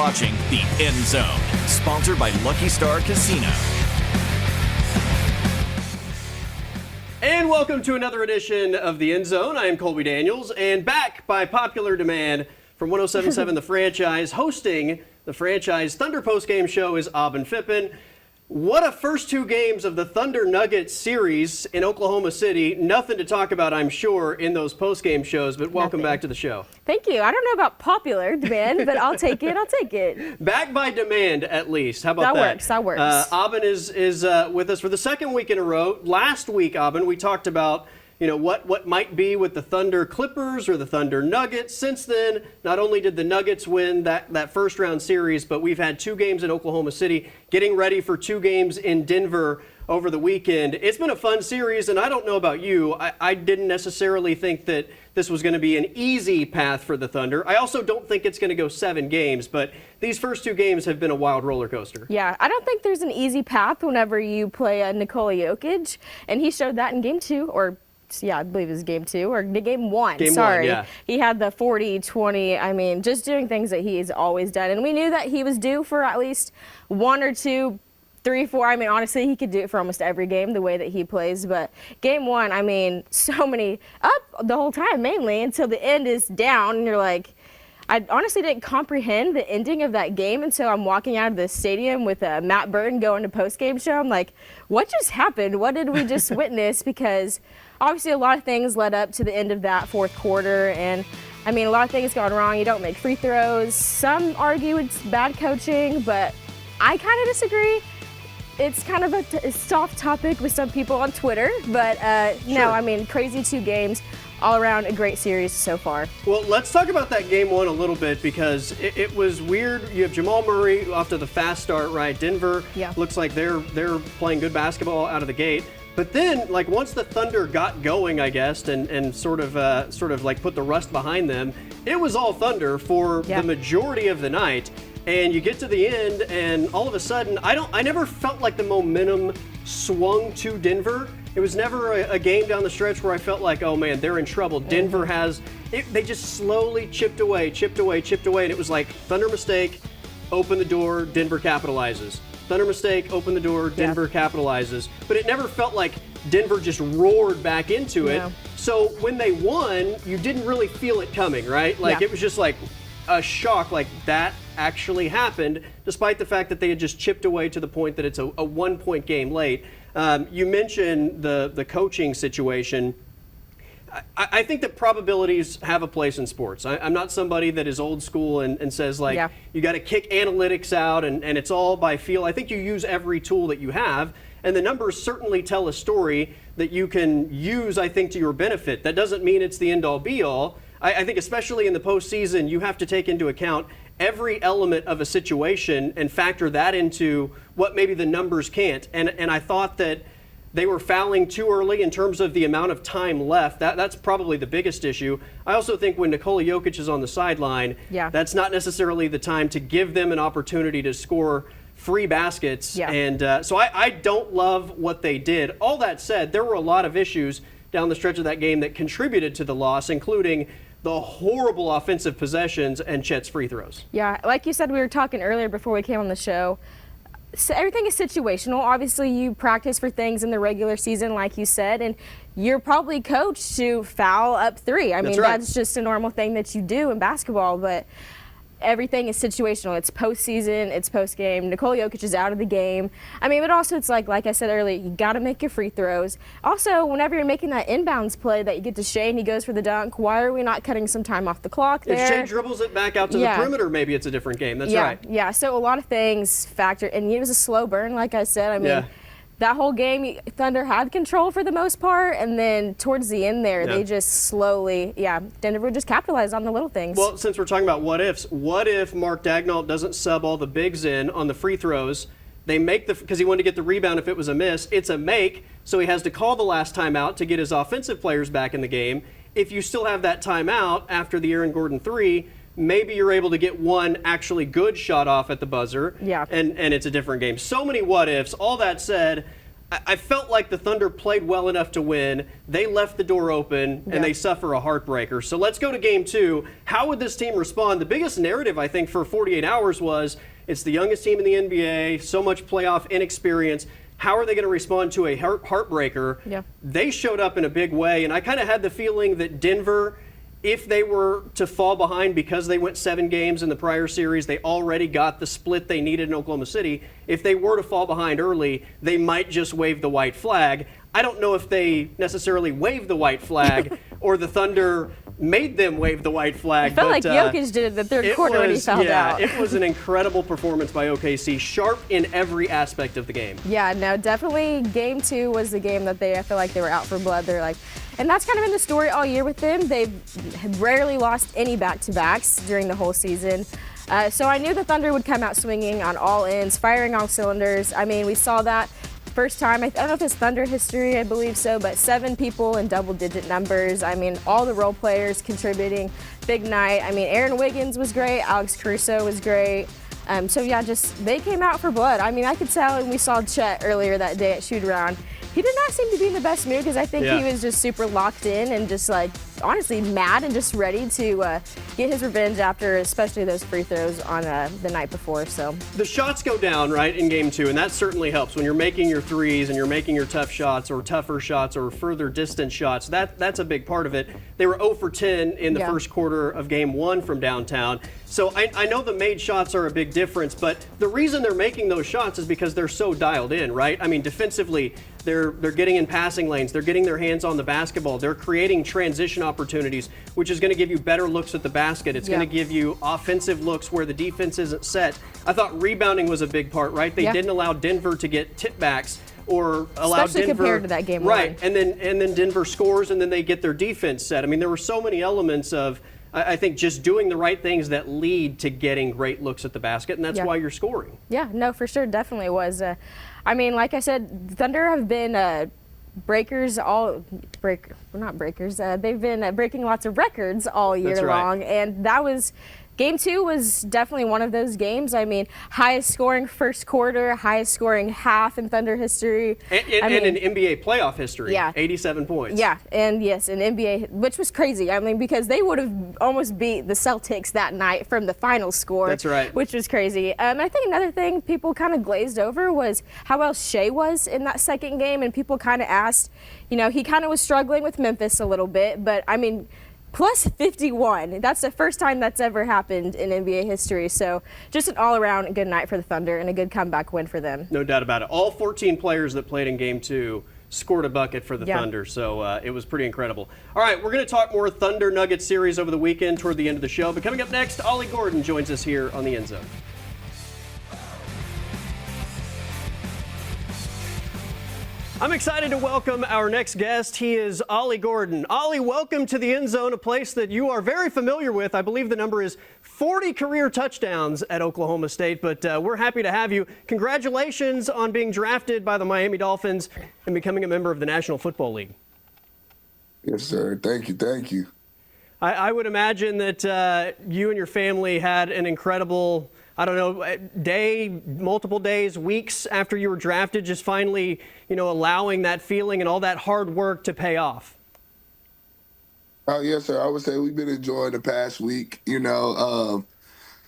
watching The End Zone, sponsored by Lucky Star Casino. And welcome to another edition of The End Zone. I am Colby Daniels, and back by popular demand from 107.7 The Franchise, hosting the Franchise Thunder postgame show is Aubin Fippen. What a first two games of the Thunder Nuggets series in Oklahoma City. Nothing to talk about, I'm sure, in those postgame shows, but welcome back to the show. Thank you. I don't know about popular demand, but I'll take it. I'll take it. Back by demand, at least. How about that? That works. Aubin is with us for the second week in a row. Last week, Aubin, we talked about what might be with the Thunder Clippers or the Thunder Nuggets. Since then, not only did the Nuggets win that first round series, but we've had two games in Oklahoma City, getting ready for two games in Denver over the weekend. It's been a fun series, and I don't know about you. I didn't necessarily think that this was going to be an easy path for the Thunder. I also don't think it's going to go 7 games, but these first two games have been a wild roller coaster. Yeah, I don't think there's an easy path whenever you play a Nikola Jokic, and he showed that in game 2, I believe it was game 2 or game 1. Game 1, yeah. He had the 40, 20. I mean, just doing things that he's always done. And we knew that he was due for at least 1 or 2, 3, 4. I mean, honestly, he could do it for almost every game the way that he plays. But game 1, I mean, so many up the whole time, mainly until the end is down. And you're like, I honestly didn't comprehend the ending of that game until I'm walking out of the stadium with Matt Burton going to postgame show. I'm like, what just happened? What did we just witness? Because obviously a lot of things led up to the end of that fourth quarter. And, I mean, a lot of things gone wrong. You don't make free throws. Some argue it's bad coaching, but I kind of disagree. It's kind of a soft topic with some people on Twitter. But, Sure. No, I mean, crazy 2 games. All around a great series so far. Well, let's talk about that game 1 a little bit because it was weird. You have Jamal Murray off to the fast start, right? Denver looks like they're playing good basketball out of the gate. But then, like, once the Thunder got going, I guess, and sort of like put the rust behind them, it was all Thunder for the majority of the night. And you get to the end, and all of a sudden, I never felt like the momentum swung to Denver. It was never a game down the stretch where I felt like, oh man, they're in trouble. Denver they just slowly chipped away, and it was like, Thunder mistake, open the door, Denver capitalizes. Thunder mistake, open the door, Denver capitalizes. But it never felt like Denver just roared back into it. So when they won, you didn't really feel it coming, right? Like it was just like a shock, like that actually happened, despite the fact that they had just chipped away to the point that it's a 1-point game late. You mentioned the coaching situation. I think that probabilities have a place in sports. I'm not somebody that is old school and says, like, you got to kick analytics out and it's all by feel. I think you use every tool that you have, and the numbers certainly tell a story that you can use, I think, to your benefit. That doesn't mean it's the end-all, be-all. I think especially in the postseason, you have to take into account every element of a situation and factor that into what maybe the numbers can't. And I thought that they were fouling too early in terms of the amount of time left. That's probably the biggest issue. I also think when Nikola Jokic is on the sideline, that's not necessarily the time to give them an opportunity to score free baskets. And so I don't love what they did. All that said, there were a lot of issues down the stretch of that game that contributed to the loss, including the horrible offensive possessions and Chet's free throws. Yeah, like you said, we were talking earlier before we came on the show. So everything is situational. Obviously, you practice for things in the regular season, like you said, and you're probably coached to foul up 3. I mean, that's just a normal thing that you do in basketball, but everything is situational. It's postseason, it's postgame. Nikola Jokic is out of the game. I mean, but also it's like I said earlier, you got to make your free throws. Also, whenever you're making that inbounds play that you get to Shea and he goes for the dunk, why are we not cutting some time off the clock there? If Shea dribbles it back out to the perimeter, maybe it's a different game. That's right. Yeah, so a lot of things factor, and it was a slow burn, like I said. I mean, that whole game, Thunder had control for the most part, and then towards the end there, they just slowly, Denver just capitalized on the little things. Well, since we're talking about what ifs, what if Mark Daigneault doesn't sub all the bigs in on the free throws? They make because he wanted to get the rebound if it was a miss. It's a make, so he has to call the last timeout to get his offensive players back in the game. If you still have that timeout after the Aaron Gordon 3, maybe you're able to get one actually good shot off at the buzzer, and it's a different game. So many what ifs. All that said, I felt like the Thunder played well enough to win. They left the door open, and they suffer a heartbreaker. So let's go to game 2. How would this team respond? The biggest narrative, I think, for 48 hours was it's the youngest team in the NBA, so much playoff inexperience. How are they going to respond to a heartbreaker? Yeah. They showed up in a big way, and I kind of had the feeling that Denver, if they were to fall behind because they went 7 games in the prior series, they already got the split they needed in Oklahoma City. If they were to fall behind early, they might just wave the white flag. I don't know if they necessarily waved the white flag or the Thunder made them wave the white flag. I felt like Jokic did it the third quarter when he fouled out. It was an incredible performance by OKC, sharp in every aspect of the game. Yeah, no, definitely game 2 was the game that I feel like they were out for blood. They're like, and that's kind of been the story all year with them. They've rarely lost any back-to-backs during the whole season. So I knew the Thunder would come out swinging on all ends, firing all cylinders. I mean, we saw that first time, I don't know if it's Thunder history, I believe so, but 7 people in double-digit numbers. I mean, all the role players contributing. Big night. I mean, Aaron Wiggins was great. Alex Caruso was great. So, yeah, just they came out for blood. I mean, I could tell, and we saw Chet earlier that day at shoot-around. He did not seem to be in the best mood because I think he was just super locked in and just, like, honestly mad and just ready to get his revenge after especially those free throws on the night before. So the shots go down, right, in game 2, and that certainly helps when you're making your threes and you're making your tough shots or tougher shots or further distance shots. That's a big part of it. They were 0 for 10 in the first quarter of game 1 from downtown. So I know the made shots are a big difference, but the reason they're making those shots is because they're so dialed in, right? I mean, defensively, they're getting in passing lanes, they're getting their hands on the basketball, they're creating transition opportunities, which is going to give you better looks at the basket. It's going to give you offensive looks where the defense isn't set. I thought rebounding was a big part, right? They didn't allow Denver to get tip-backs or allow especially Denver, compared to that game right? And then Denver scores, and then they get their defense set. I mean, there were so many elements of, I think, just doing the right things that lead to getting great looks at the basket, and that's why you're scoring. Yeah, no, for sure, definitely was. I mean, like I said, Thunder have been breakers not breakers. They've been breaking lots of records all year long, and that was. Game 2 was definitely one of those games. I mean, highest scoring first quarter, highest scoring half in Thunder history. And in NBA playoff history, 87 points. Yeah, and yes, in NBA, which was crazy. I mean, because they would have almost beat the Celtics that night from the final score. That's right. Which was crazy. I think another thing people kind of glazed over was how well Shea was in that second game, and people kind of asked, you know, he kind of was struggling with Memphis a little bit, but I mean, plus 51. That's the first time that's ever happened in NBA history. So just an all-around good night for the Thunder and a good comeback win for them. No doubt about it. All 14 players that played in Game 2 scored a bucket for the Thunder, so it was pretty incredible. All right, we're going to talk more Thunder Nuggets series over the weekend toward the end of the show. But coming up next, Ollie Gordon joins us here on the End Zone. I'm excited to welcome our next guest. He is Ollie Gordon. Ollie, welcome to the End Zone, a place that you are very familiar with. I believe the number is 40 career touchdowns at Oklahoma State, but we're happy to have you. Congratulations on being drafted by the Miami Dolphins and becoming a member of the National Football League. Yes, sir. Thank you. Thank you. I would imagine that you and your family had an incredible, I don't know, day, multiple days, weeks after you were drafted, just finally, you know, allowing that feeling and all that hard work to pay off. Yes, sir. I would say we've been enjoying the past week. You know,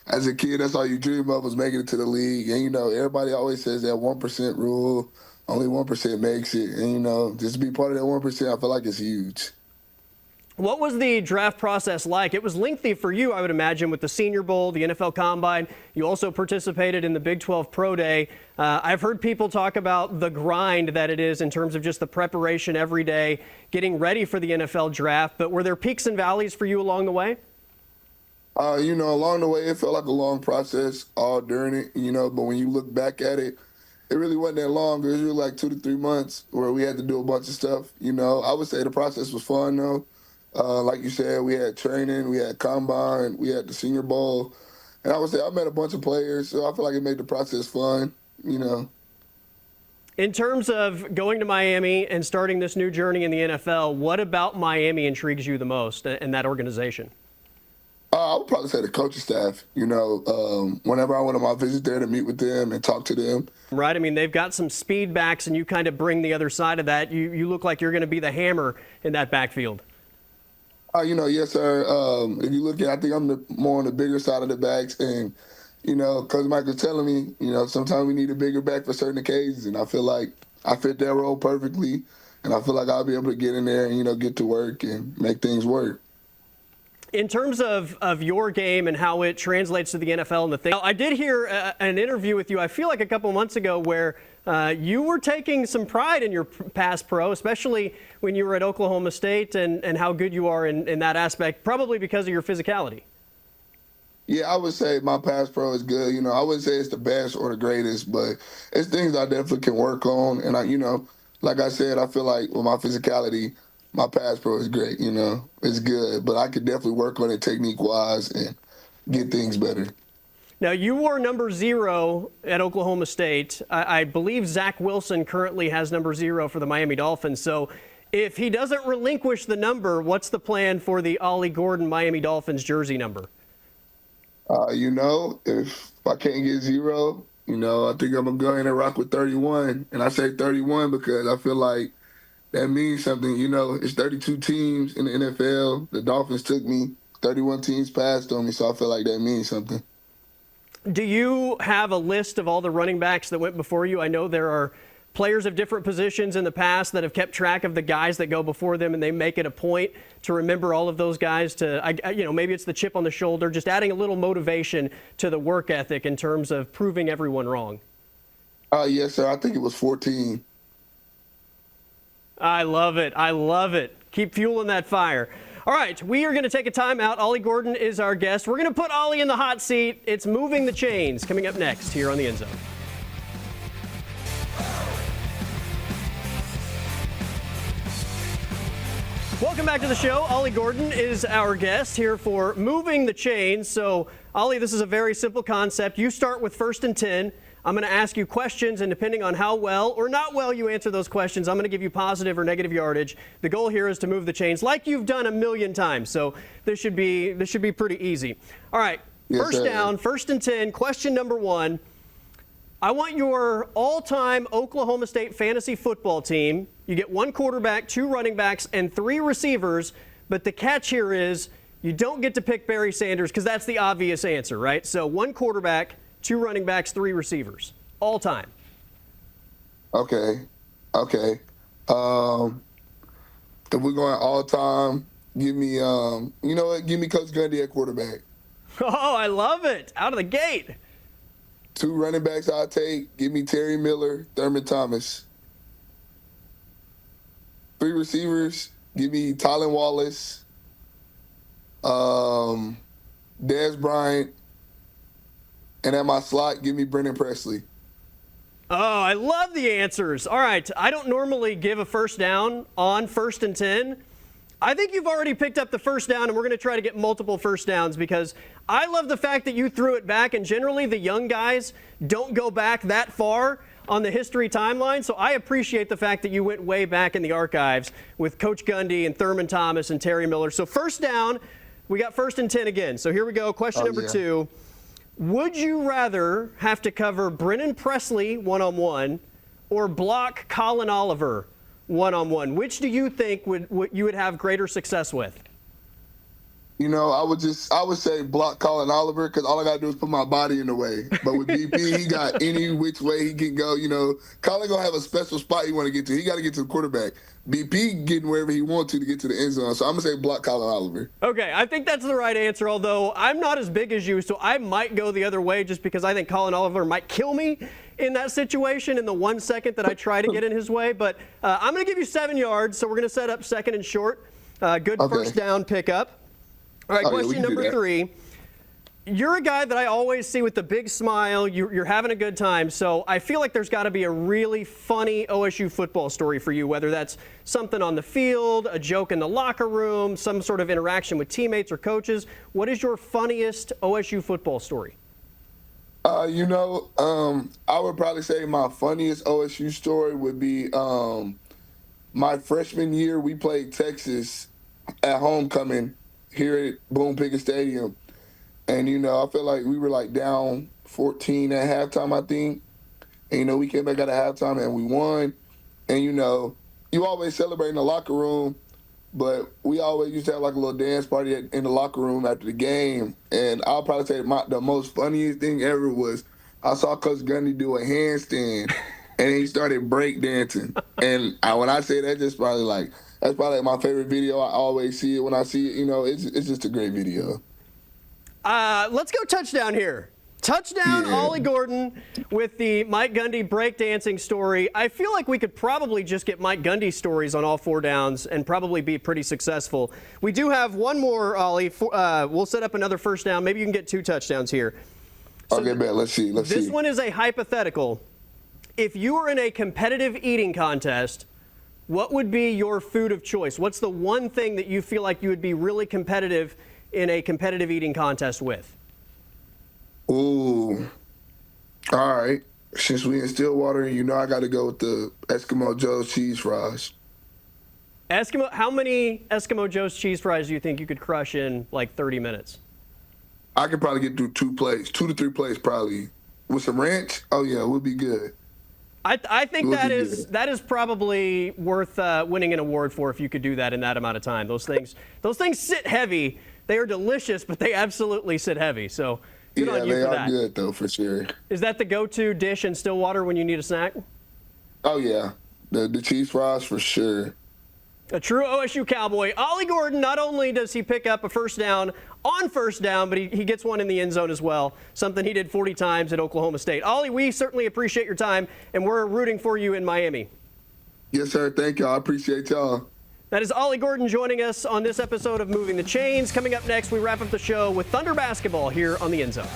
as a kid, that's all you dream of was making it to the league. And, you know, everybody always says that 1% rule, only 1% makes it. And, you know, just to be part of that 1%, I feel like it's huge. What was the draft process like? It was lengthy for you, I would imagine, with the Senior Bowl, the NFL Combine. You also participated in the Big 12 Pro Day. I've heard people talk about the grind that it is in terms of just the preparation every day, getting ready for the NFL draft. But were there peaks and valleys for you along the way? You know, along the way, it felt like a long process all during it, you know, but when you look back at it, it really wasn't that long. It was really like 2 to 3 months where we had to do a bunch of stuff. You know, I would say the process was fun, though. Like you said, we had training, we had combine, we had the Senior Bowl. And I would say I met a bunch of players, so I feel like it made the process fun, you know. In terms of going to Miami and starting this new journey in the NFL, what about Miami intrigues you the most and that organization? I would probably say the coaching staff. Whenever I went on my visit there to meet with them and talk to them. Right. I mean, they've got some speed backs, and you kind of bring the other side of that. You look like you're going to be the hammer in that backfield. Yes, sir. If you look at, I think I'm more on the bigger side of the backs, and Coach Mike was telling me, sometimes we need a bigger back for certain occasions, and I feel like I fit that role perfectly, and I feel like I'll be able to get in there and get to work and make things work. In terms of your game and how it translates to the NFL and the thing, I did hear an interview with you, I feel like a couple months ago, where you were taking some pride in your past pro, especially when you were at Oklahoma State and how good you are in that aspect, probably because of your physicality. Yeah, I would say my pass pro is good. I wouldn't say it's the best or the greatest, but it's things I definitely can work on. And like I said, I feel like with my physicality, my pass pro is great. It's good, but I could definitely work on it technique-wise and get things better. Now, you wore number 0 at Oklahoma State. I believe Zach Wilson currently has number 0 for the Miami Dolphins. So if he doesn't relinquish the number, what's the plan for the Ollie Gordon Miami Dolphins jersey number? If I can't get 0, I think I'm going to go in and rock with 31. And I say 31 because I feel like that means something. It's 32 teams in the NFL. The Dolphins took me. 31 teams passed on me, so I feel like that means something. Do you have a list of all the running backs that went before you? I know there are players of different positions in the past that have kept track of the guys that go before them, and they make it a point to remember all of those guys maybe it's the chip on the shoulder, just adding a little motivation to the work ethic in terms of proving everyone wrong. Yes, sir. I think it was 14. I love it. I love it. Keep fueling that fire. All right, we are going to take a timeout. Ollie Gordon is our guest. We're going to put Ollie in the hot seat. It's Moving the Chains coming up next here on The End Zone. Welcome back to the show. Ollie Gordon is our guest here for Moving the Chains. So, Ollie, this is a very simple concept. You start with 1st and 10. I'm going to ask you questions, and depending on how well or not well you answer those questions, I'm going to give you positive or negative yardage. The goal here is to move the chains like you've done a million times. So this should be pretty easy. All right, yes, first down, 1st and 10. Question number 1. I want your all-time Oklahoma State fantasy football team. You get 1 quarterback, 2 running backs, and 3 receivers. But the catch here is you don't get to pick Barry Sanders because that's the obvious answer, right? So 1 quarterback, 2 running backs, 3 receivers, all time. Okay. If we're going all time, give me, give me Coach Gundy at quarterback. Oh, I love it. Out of the gate. 2 running backs I'll take. Give me Terry Miller, Thurman Thomas. 3 receivers. Give me Tylan Wallace, Dez Bryant, and at my slot, give me Brendan Presley. Oh, I love the answers. All right, I don't normally give a first down on 1st and 10. I think you've already picked up the first down, and we're going to try to get multiple first downs because I love the fact that you threw it back, and generally the young guys don't go back that far on the history timeline, so I appreciate the fact that you went way back in the archives with Coach Gundy and Thurman Thomas and Terry Miller. So first down, we got 1st and 10 again. So here we go. Question number 2. Would you rather have to cover Brennan Presley one-on-one or block Colin Oliver one-on-one? Which do you think you would have greater success with? I would say block Colin Oliver because all I got to do is put my body in the way. But with BP, he got any which way he can go. Colin going to have a special spot he want to get to. He got to get to the quarterback. BP getting wherever he wants to get to the end zone. So I'm going to say block Colin Oliver. Okay, I think that's the right answer, although I'm not as big as you, so I might go the other way just because I think Colin Oliver might kill me in that situation in the 1 second that I try to get in his way. But I'm going to give you 7 yards, so we're going to set up 2nd and short. Good Okay. first down pickup. All right, question number 3. You're a guy that I always see with the big smile. You're having a good time. So I feel like there's got to be a really funny OSU football story for you, whether that's something on the field, a joke in the locker room, some sort of interaction with teammates or coaches. What is your funniest OSU football story? I would probably say my funniest OSU story would be my freshman year. We played Texas at homecoming here at Boone Pickett Stadium. And, I feel like we were like down 14 at halftime, I think. And, we came back at halftime and we won. And, you always celebrate in the locker room, but we always used to have like a little dance party in the locker room after the game. And I'll probably say the most funniest thing ever was I saw Coach Gundy do a handstand and he started break dancing. And when I say that, that's probably my favorite video. I always see it when I see it. It's just a great video. Let's go touchdown here. Touchdown, yeah. Ollie Gordon with the Mike Gundy breakdancing story. I feel like we could probably just get Mike Gundy stories on all 4 downs and probably be pretty successful. We do have one more, Ollie. We'll set up another first down. Maybe you can get 2 touchdowns here. So okay, man. Let's see. This one is a hypothetical. If you were in a competitive eating contest, what would be your food of choice? What's the one thing that you feel like you would be really competitive in a competitive eating contest with? Ooh. All right. Since we in Stillwater, I got to go with the Eskimo Joe's cheese fries. How many Eskimo Joe's cheese fries do you think you could crush in like 30 minutes? I could probably get through 2 plates, 2 to 3 plates probably. With some ranch, oh yeah, it would be good. I think that is probably worth winning an award for if you could do that in that amount of time. Those things sit heavy. They are delicious, but they absolutely sit heavy. So good on you for that. Yeah, they are good though, for sure. Is that the go-to dish in Stillwater when you need a snack? Oh yeah, the cheese fries for sure. A true OSU Cowboy. Ollie Gordon, not only does he pick up a first down on first down, but he gets one in the end zone as well, something he did 40 times at Oklahoma State. Ollie, we certainly appreciate your time, and we're rooting for you in Miami. Yes, sir. Thank y'all. I appreciate y'all. That is Ollie Gordon joining us on this episode of Moving the Chains. Coming up next, we wrap up the show with Thunder basketball here on the End Zone.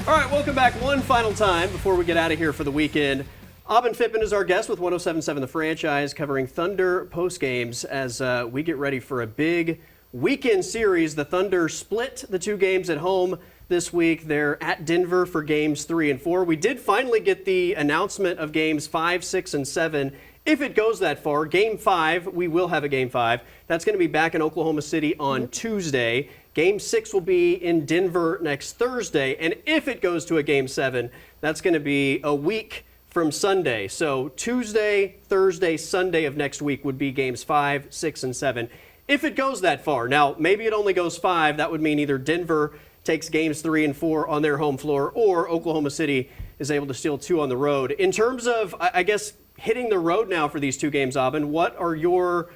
All right, welcome back one final time before we get out of here for the weekend. Aubin Fippen is our guest with 107.7 The Franchise, covering Thunder postgames as we get ready for a big weekend series. The Thunder split the 2 games at home this week. They're at Denver for games 3 and 4. We did finally get the announcement of games 5, 6, and 7. If it goes that far, game 5, we will have a game 5. That's going to be back in Oklahoma City on Tuesday. Game 6 will be in Denver next Thursday. And if it goes to a game 7, that's going to be a week from Sunday. So Tuesday, Thursday, Sunday of next week would be games 5, 6, and 7. If it goes that far. Now, maybe it only goes 5. That would mean either Denver takes games 3 and 4 on their home floor, or Oklahoma City is able to steal 2 on the road. In terms of, I guess, hitting the road now for these 2 games, Aubin, what are your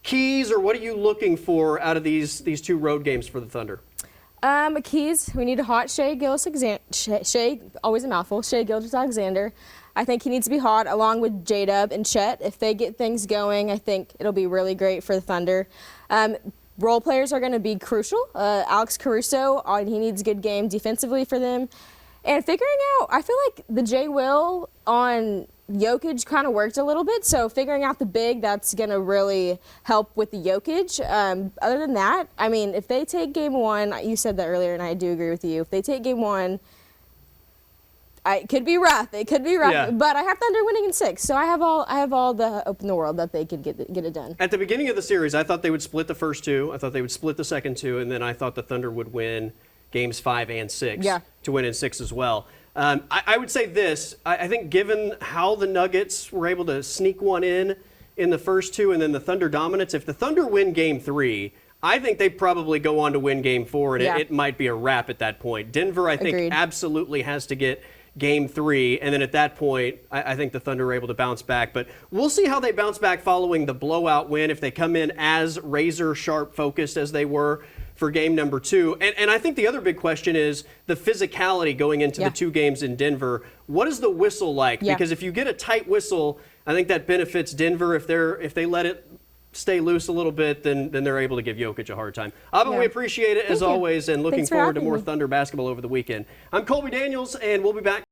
keys, or what are you looking for out of these 2 road games for the Thunder? Keys, we need a hot Shai always a mouthful, Shai Gilgeous-Alexander. I think he needs to be hot along with J-Dub and Chet. If they get things going, I think it'll be really great for the Thunder. Role players are going to be crucial. Alex Caruso, he needs a good game defensively for them. And figuring out, I feel like the J-Will on Jokic kind of worked a little bit, so figuring out the big, that's going to really help with the Jokic. Other than that, I mean, if they take game 1, you said that earlier, and I do agree with you. If they take game 1, it could be rough. It could be rough, yeah. But I have Thunder winning in 6, so I have all the hope in the world that they could get it done. At the beginning of the series, I thought they would split the first 2. I thought they would split the second 2, and then I thought the Thunder would win games 5 and 6 to win in 6 as well. I would say this. I think given how the Nuggets were able to sneak one in the first 2, and then the Thunder dominance, if the Thunder win game 3, I think they probably go on to win game 4, and it might be a wrap at that point. Denver, I think, absolutely has to get game 3, and then at that point, I think the Thunder are able to bounce back. But we'll see how they bounce back following the blowout win, if they come in as razor-sharp focused as they were for game number 2. And I think the other big question is the physicality going into the 2 games in Denver. What is the whistle like? Because if you get a tight whistle, I think that benefits Denver. If they let it stay loose a little bit, then they're able to give Jokic a hard time. Aubin, we appreciate it as always, and looking forward to more Thunder basketball over the weekend. I'm Colby Daniels, and we'll be back